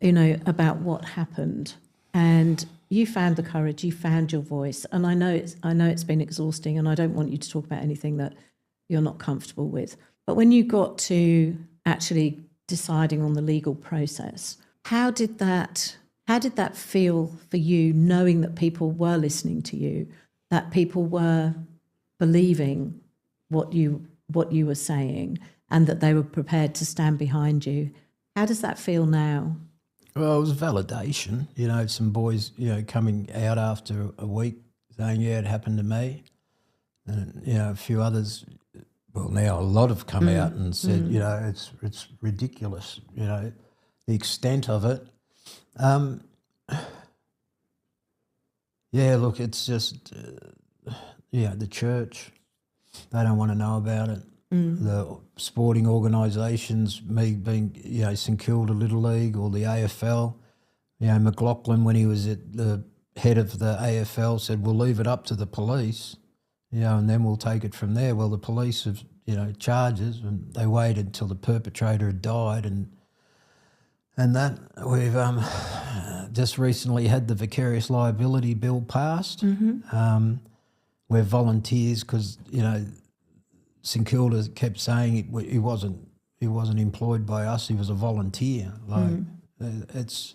about what happened, and you found the courage, you found your voice, and I know it's been exhausting, and I don't want you to talk about anything that you're not comfortable with. But when you got to actually deciding on the legal process, how did that feel for you, knowing that people were listening to you, that people were believing what you were saying, and that they were prepared to stand behind you? How does that feel now? Well, it was validation, some boys, coming out after a week saying, yeah, it happened to me. And, a few others, well, now a lot have come out and said, it's ridiculous, the extent of it. Yeah, look, it's just, the church, they don't want to know about it. The sporting organisations, me being, St Kilda Little League or the AFL, McLaughlin, when he was at the head of the AFL, said, we'll leave it up to the police, and then we'll take it from there. Well, the police have, charges, and they waited until the perpetrator had died, and that we've just recently had the vicarious liability bill passed. We're volunteers because, St Kilda kept saying he wasn't employed by us. He was a volunteer. It's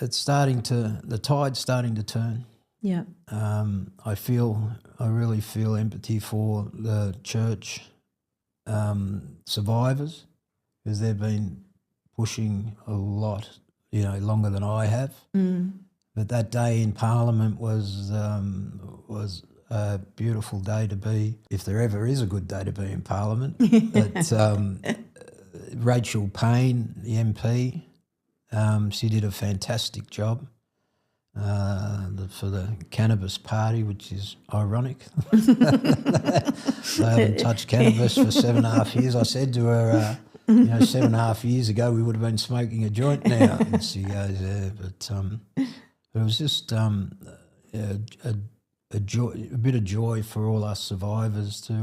starting to, the tide's starting to turn. Yeah. I really feel empathy for the church survivors, because they've been pushing a lot, longer than I have. But that day in Parliament was a beautiful day to be, if there ever is a good day to be in Parliament. But Rachel Payne, the MP, she did a fantastic job for the Cannabis Party, which is ironic. They haven't touched cannabis for 7.5 years. I said to her, 7.5 years ago we would have been smoking a joint now. And she goes, yeah, but it was just a bit of joy for all us survivors to,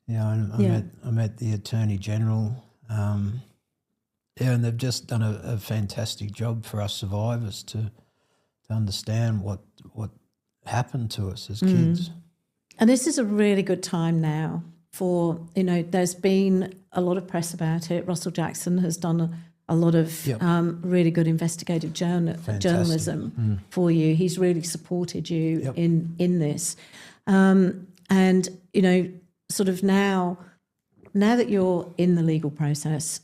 I met the Attorney General, and they've just done a fantastic job for us survivors to understand what happened to us as kids. And this is a really good time now for, there's been a lot of press about it. Russell Jackson has done a lot of really good investigative journalism for you. He's really supported you in this. And, sort of now that you're in the legal process,